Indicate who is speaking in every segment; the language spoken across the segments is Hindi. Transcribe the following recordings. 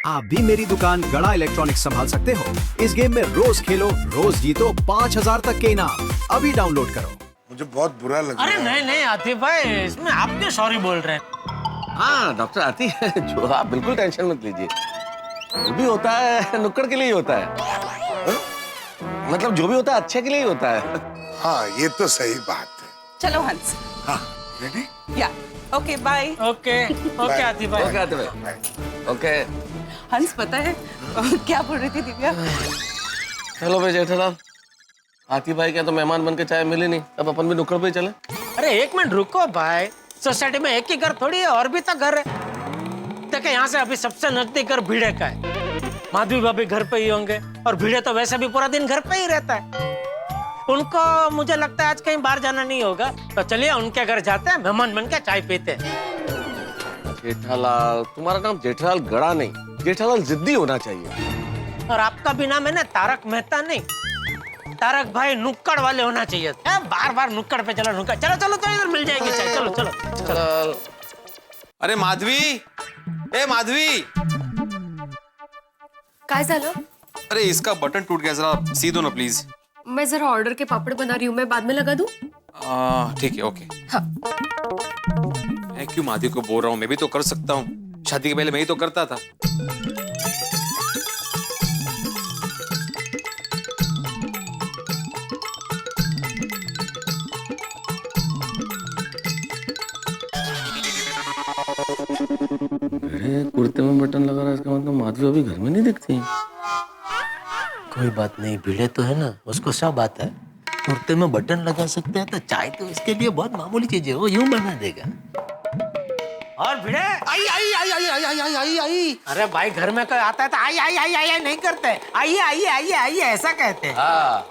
Speaker 1: आप भी मेरी दुकान गड़ा इलेक्ट्रॉनिक्स संभाल सकते हो। इस गेम में रोज खेलो, रोज जीतो 5000 तक के इनाम। अभी डाउनलोड करो।
Speaker 2: मुझे बहुत बुरा लगा।
Speaker 3: अरे नहीं नहीं आतिफ भाई, इसमें आप क्यों सॉरी बोल रहे हैं?
Speaker 4: हाँ डॉक्टर आती है जो, आप बिल्कुल टेंशन मत लीजिए। जो भी होता है नुक्कड़ के लिए ही होता है। मतलब जो भी होता है अच्छे के लिए ही होता है।
Speaker 2: हाँ ये तो सही बात है।
Speaker 5: चलो हंस।
Speaker 2: हाँ रेडी?
Speaker 5: या okay bye.
Speaker 3: Okay okay Atif भाई।
Speaker 4: ओके आते भाई ओके।
Speaker 5: हंस पता है क्या बोल रही थी दिव्या?
Speaker 4: चलो भाई जेठालाल, आती भाई क्या तो मेहमान बन के चाय मिली नहीं, अब अपन भी नुक्कड़ पे ही चले।
Speaker 3: अरे एक मिनट रुको भाई, सोसाइटी में एक ही घर थोड़ी है, और भी तो घर है। देखो यहाँ से अभी सबसे नजदीक घर भिड़े का है। माधवी भाभी घर पे ही होंगे, और भिड़े तो वैसे भी पूरा दिन घर पे ही रहता है। उनको मुझे लगता है आज कहीं बाहर जाना नहीं होगा, तो चलिए उनके घर जाते हैं, मेहमान बन के चाय पीते हैं।
Speaker 4: जेठालाल, तुम्हारा नाम जेठालाल गड़ा नहीं, जेठालाल जिद्दी होना चाहिए।
Speaker 3: और आपका भी नाम है ना तारक मेहता नहीं, तारक भाई नुक्कड़ वाले होना चाहिए। बार बार नुक्कड़ पे चलो, नुक्कड़ चलो चलो चलो, इधर मिल जाएगी चाय। चलो चलो
Speaker 4: चल।
Speaker 6: अरे माधवी, ए माधवी,
Speaker 7: काय झालं?
Speaker 6: अरे इसका बटन टूट गया, जरा सी दो ना प्लीज।
Speaker 7: मैं जरा ऑर्डर के पापड़ बना रही हूँ, मैं बाद में लगा दूँ?
Speaker 6: ठीक है ओके।
Speaker 7: हाँ।
Speaker 6: मैं क्यों माधवी को बोल रहा हूँ, मैं भी तो कर सकता हूँ। शादी के पहले मैं ही तो करता था।
Speaker 4: अरे कुर्ते में बटन लगा रहा है, इसका मतलब माधवी अभी घर में नहीं दिखती।
Speaker 3: कोई बात नहीं, भिड़े तो है ना, उसको सब आता है। कुर्ते में बटन लगा सकते हैं तो चाय तो इसके लिए बहुत मामूली चीज है, वो यूं बना देगा। और भिड़े
Speaker 4: आई आई आई आई आई आई आई आई।
Speaker 3: अरे भाई घर में कोई आता है तो आई आई आई आई आई नहीं करते, आइए आइए आइए आइए ऐसा कहते हैं।
Speaker 4: हाँ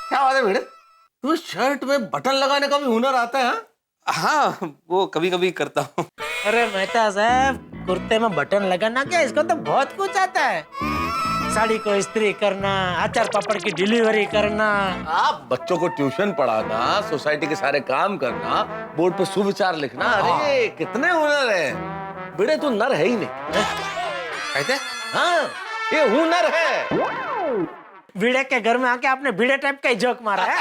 Speaker 4: क्या बात है भिड़े, तुम्हें शर्ट में बटन लगाने का भी हुनर आता है?
Speaker 6: हाँ वो कभी कभी करता हूँ।
Speaker 3: अरे मेहता साहब, कुर्ते में बटन लगाना क्या, इसको तो बहुत कुछ आता है। साड़ी को इस्त्री करना, अचार पापड़ की डिलीवरी करना,
Speaker 4: आप बच्चों को ट्यूशन पढ़ाना, सोसाइटी के सारे काम करना, बोर्ड पर सुविचार लिखना, अरे कितने हुनर है। भिड़े तू नर है ही नहीं।
Speaker 6: कहते?
Speaker 4: हाँ ये हुनर है।
Speaker 3: भिड़े के घर में आके आपने भिड़े टाइप का ही जोक मारा है।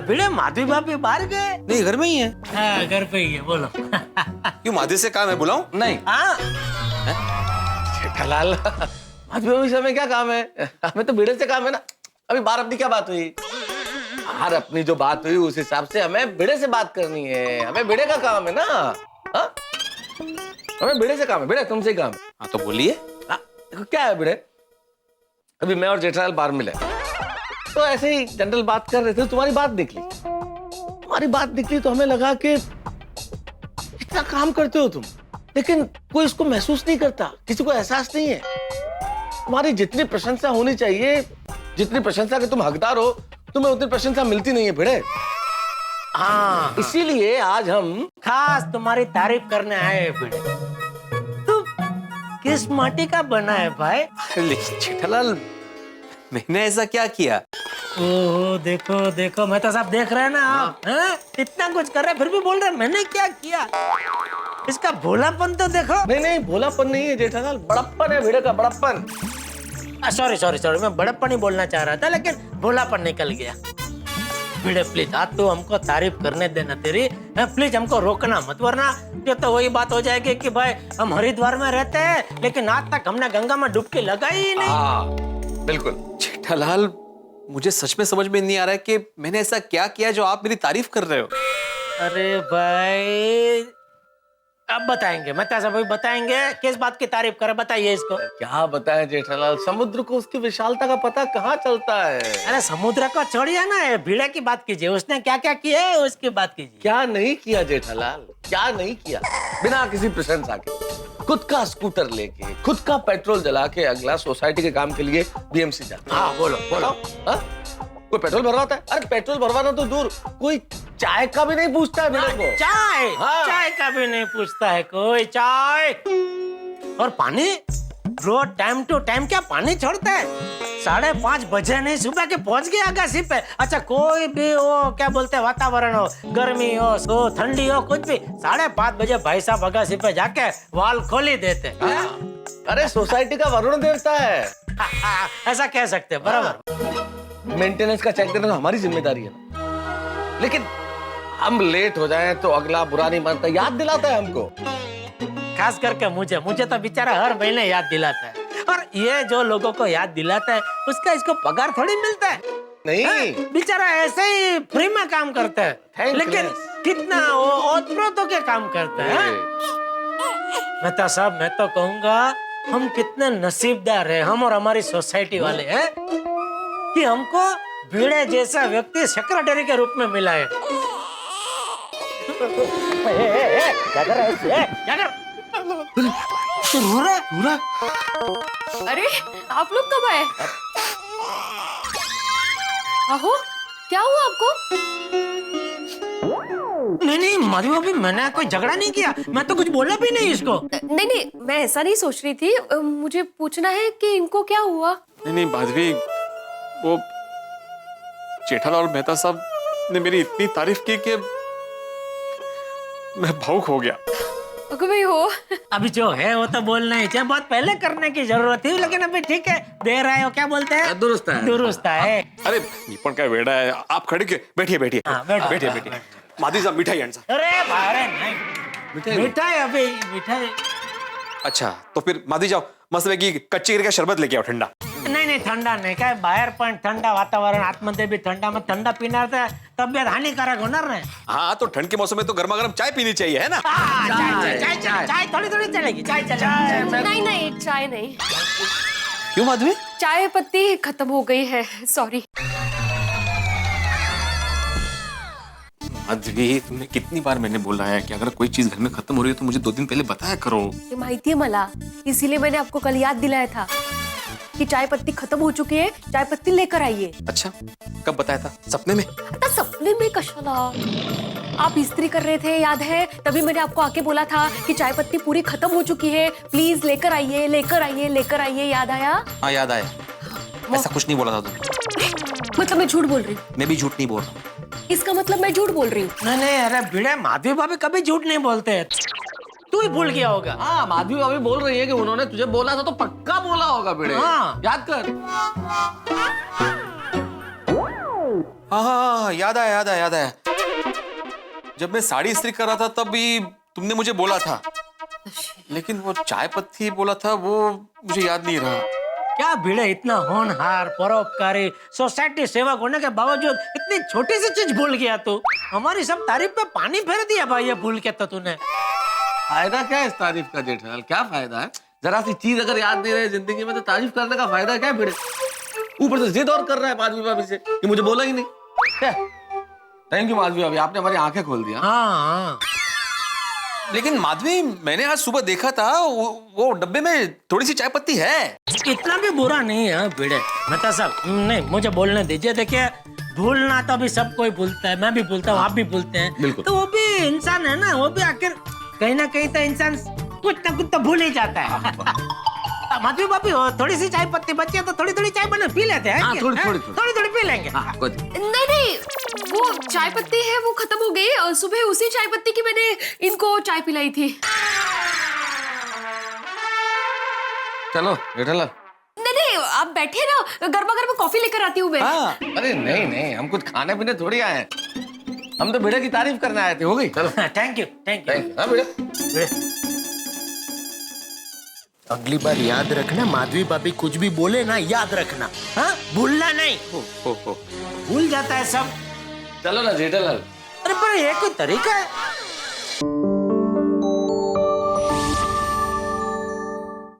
Speaker 3: भिड़े माधवी भाभी बाहर गए?
Speaker 6: नहीं घर में ही है।
Speaker 3: हाँ घर पे ही है, बोलो।
Speaker 6: क्यों माधवी से काम है, बुलाऊं?
Speaker 4: नहीं
Speaker 3: हाँ
Speaker 4: जेठालाल, माधवी भाभी से हमें क्या काम है, हमें तो भिड़े से काम है ना। अभी बाहर अपनी क्या बात हुई? बाहर अपनी जो बात हुई उस हिसाब से हमें भिड़े से बात करनी है, हमें भिड़े का काम है ना। हाँ? हमें भिड़े से काम है, भिड़े तुमसे ही काम है।
Speaker 6: हाँ तो बोलिए।
Speaker 4: देखो क्या है भिड़े, अभी मैं और जेठालाल बाहर मिले तो ऐसे ही जनरल बात कर रहे थे, तुम्हारी बात निकली। तुम्हारी बात निकली तो हमें लगा कि इतना काम करते हो तुम, लेकिन कोई इसको महसूस नहीं करता, किसी को एहसास नहीं है। तुम्हारी जितनी प्रशंसा होनी चाहिए, जितनी प्रशंसा के तुम हकदार हो, तुम्हें उतनी प्रशंसा मिलती नहीं है भिड़े।
Speaker 3: हाँ
Speaker 4: इसीलिए आज हम
Speaker 3: खास तुम्हारी तारीफ करने आए हैं भिड़े। तू किस माटी का बना है भाई?
Speaker 6: लेकिन जेठालाल, मैंने ऐसा क्या किया?
Speaker 3: ओहो देखो देखो, मैं तो सब देख रहे हैं ना आप, हैं? इतना कुछ कर रहे हैं फिर भी बोल रहे हैं मैंने क्या किया। इसका भोलापन तो देखो।
Speaker 4: नहीं नहीं भोलापन नहीं है जेठालाल, बड़प्पन है भिड़े का, बड़प्पन।
Speaker 3: सॉरी सॉरी सॉरी, मैं बड़प्पन ही बोलना चाह रहा था, लेकिन भोलापन निकल गया। भिड़े प्लीज आज तो हमको तारीफ करने देना तेरी, प्लीज हमको रोकना मत, वरना ये तो वही बात हो जाएगी कि भाई हम हरिद्वार में रहते हैं लेकिन आज तक हमने गंगा में डुबकी लगाई ही नहीं।
Speaker 4: हाँ बिल्कुल।
Speaker 6: जेठालाल, मुझे सच में समझ में नहीं आ रहा है कि मैंने ऐसा क्या किया जो आप मेरी तारीफ कर रहे हो।
Speaker 3: अरे भाई अब बताएंगे, मैं सब बताएंगे किस बात की तारीफ करे, बताइए इसको।
Speaker 4: क्या बताएं जेठालाल, समुद्र को उसकी विशालता का पता कहाँ चलता है।
Speaker 3: अरे समुद्र को छोड़िए ना, भिड़े की बात कीजिए, उसने क्या क्या किया है उसकी बात कीजिए।
Speaker 4: क्या नहीं किया जेठालाल, क्या नहीं किया। बिना किसी प्रशंसा के खुद का स्कूटर लेके, खुद का पेट्रोल जला के अगला सोसाइटी के काम के लिए बीएमसी जाता है।
Speaker 3: हाँ बोलो बोलो।
Speaker 4: हाँ? कोई पेट्रोल भरवाता है? अरे पेट्रोल भरवाना तो दूर, कोई चाय का भी नहीं पूछता है भिड़े को।
Speaker 3: चाय
Speaker 4: हाँ।
Speaker 3: चाय का भी नहीं पूछता है कोई, चाय और पानी रोज टाइम टू टाइम क्या पानी छोड़ता है? 5:30 बजे नहीं, सुबह के पहुंच गए अगासी पे। अच्छा कोई भी हो, क्या बोलते हैं, वातावरण हो, गर्मी हो ठंडी हो, कुछ भी, 5:30 बजे भाई साहब अगासी पे जाके वाल खोली देते हैं।
Speaker 4: अरे सोसाइटी का वरुण देवता है,
Speaker 3: ऐसा कह सकते हैं, बराबर।
Speaker 4: मेंटेनेंस का चेक देना तो हमारी जिम्मेदारी है ना। लेकिन हम लेट हो जाएं तो अगला बुरा नहीं मानता, याद दिलाता है हमको।
Speaker 3: खास करके मुझे तो बेचारा हर महीने याद दिलाता है। और ये जो लोगों को याद दिलाता है उसका इसको पगार थोड़ी मिलता है।
Speaker 4: नहीं,
Speaker 3: बेचारा ऐसे ही फ्री में काम करता है, लेकिन कितना ओतप्रोतों के काम करता है। मेहता साहब, मैं तो कहूंगा हम कितने नसीबदार हैं, हम और हमारी सोसाइटी वाले हैं, कि हमको भिड़े जैसा व्यक्ति सेक्रेटरी के रूप में मिला है। क्या कर रहा है? क्या कर? तू रो रहा है?
Speaker 7: अरे आप लोग कब आए? आहो, क्या हुआ आपको?
Speaker 3: नहीं माधवी भाभी, मैंने कोई झगड़ा नहीं किया, मैं तो कुछ बोला भी नहीं इसको।
Speaker 7: नहीं, मैं ऐसा नहीं सोच रही थी। मुझे पूछना है कि इनको क्या हुआ?
Speaker 6: नहीं माधवी, वो जेठालाल और मेहता साहब ने मेरी इतनी तारीफ की कि मैं भावुक हो गया।
Speaker 7: भाई हो,
Speaker 3: अभी जो है वो तो बोलना ही चाहिए, बहुत पहले करने की जरूरत थी, लेकिन अभी ठीक है, दे रहे हो, क्या बोलते हैं, दुरुस्त है।
Speaker 6: अरे ये पण काय वेडा है, आप खड़े के बैठिए बैठिए
Speaker 3: हाँ, बैठो,
Speaker 6: बैठिए
Speaker 3: बैठो,
Speaker 6: बैठिए। माधवी साहब मिठाई आंसा।
Speaker 3: अरे बारे नहीं, मिठाई अभी मिठाई।
Speaker 6: अच्छा तो फिर माधवी जाओ, मस्त की कच्ची गिर का शरबत लेके आओ ठंडा।
Speaker 3: नहीं ठंडा नहीं, काय बाहेर पण थंडा वातावरण, आतमध्ये भी थंडा, मग थंडा पिणार तर तब्येत हानिकारक होणार नाही।
Speaker 6: हाँ तो ठंड के मौसम में तो गर्मा गर्म चाय पीनी चाहिए, है ना?
Speaker 3: चाय थोड़ी थोड़ी चलेगी, चाय चलेगी।
Speaker 7: नहीं, चाय नहीं,
Speaker 6: क्यों माधवी?
Speaker 7: चाय पत्ती खत्म हो गई है, सॉरी।
Speaker 6: माधवी, तुमने कितनी बार मैंने बोला है कि अगर कोई चीज घर में खत्म हो रही है तो मुझे 2 दिन पहले बताया करो।
Speaker 7: ये माहिती है मला, इसीलिए मैंने आपको कल याद दिलाया था कि चाय पत्ती खत्म हो चुकी है, चाय पत्ती लेकर आइए।
Speaker 6: अच्छा कब बताया था? सपने में?
Speaker 7: आता सपने में कशाला? आप इस्त्री कर रहे थे, याद है? तभी मैंने आपको आके बोला था कि चाय पत्ती पूरी खत्म हो चुकी है, प्लीज लेकर आइए, लेकर आइए, लेकर आइए। याद आया?
Speaker 6: हाँ याद आया। ऐसा कुछ नहीं बोला था तुमने।
Speaker 7: मतलब मैं झूठ बोल रही हूँ?
Speaker 6: मैं भी झूठ नहीं बोल रहा।
Speaker 7: इसका मतलब मैं झूठ बोल रही हूँ?
Speaker 3: नहीं, अरे भिड़े, माधवी भाभी कभी झूठ नहीं बोलते हैं, तू ही भूल गया होगा।
Speaker 4: हाँ, माधवी भाभी बोल रही है कि उन्होंने तुझे बोला था तो पक्का बोला होगा बेटे।
Speaker 3: हाँ।
Speaker 4: याद कर।
Speaker 6: हाँ याद आया। जब मैं साड़ी इस्त्री कर रहा था तब भी तुमने मुझे बोला था, लेकिन वो चाय पत्ती बोला था वो मुझे याद नहीं रहा।
Speaker 3: क्या भिड़े, इतना होनहार, परोपकारी, सोसाइटी सेवक होने के बावजूद इतनी छोटी सी चीज भूल गया तू। हमारी सब तारीफ पे पानी फेर दिया भाई, ये भूल के तो तूने।
Speaker 4: फायदा क्या है इस तारीफ का जेठालाल? क्या फायदा है? जरा सी चीज अगर याद नहीं रहे जिंदगी में तो तारीफ करने का फायदा क्या है बेटे? ऊपर से जिद और कर रहा है माधवी भाभी से कि मुझे बोला ही नहीं। थैंक यू माधवी भाभी, आपने हमारी आंखें खोल दिया।
Speaker 3: हाँ।
Speaker 6: लेकिन माधवी, मैंने आज सुबह देखा था वो डब्बे में थोड़ी सी चाय पत्ती है।
Speaker 3: इतना भी बुरा नहीं है भिड़े। मेहता साहब, नहीं, मुझे बोलने दीजिए। देखिए, भूलना तो अभी सब कोई भूलता है, मैं भी भूलता हूँ, आप भी भूलते हैं।
Speaker 4: बिल्कुल।
Speaker 3: तो वो भी इंसान है ना, वो भी आखिर कहीं ना कहीं तो इंसान कुछ ना कुछ तो भूल ही जाता है। माधवी भाभी, थोड़ी सी चाय पत्ती बची है तो थोड़ी थोड़ी चाय बना पी लेते हैं। थोड़ी पी लेंगे।
Speaker 7: नहीं, वो चाय पत्ती है वो खत्म हो गई। और सुबह उसी चाय पत्ती की मैंने इनको चाय पिलाई थी।
Speaker 4: चलो जेठालाल।
Speaker 7: नहीं, आप बैठे ना, गर्मा गर्म कॉफी लेकर आती हूँ मैं।
Speaker 4: अरे नहीं, हम कुछ खाने पीने थोड़ी आए हैं, हम तो बेटे की तारीफ करने आए थे। हो गई? चलो।
Speaker 3: Thank you.
Speaker 4: हाँ बेटा।
Speaker 3: अगली बार याद रखना, माधवी भाभी कुछ भी बोले ना, याद रखना, हाँ, भूलना नहीं। भूल जाता है सब।
Speaker 4: चलो ना जेठालाल।
Speaker 3: अरे पर ये कोई तरीका है?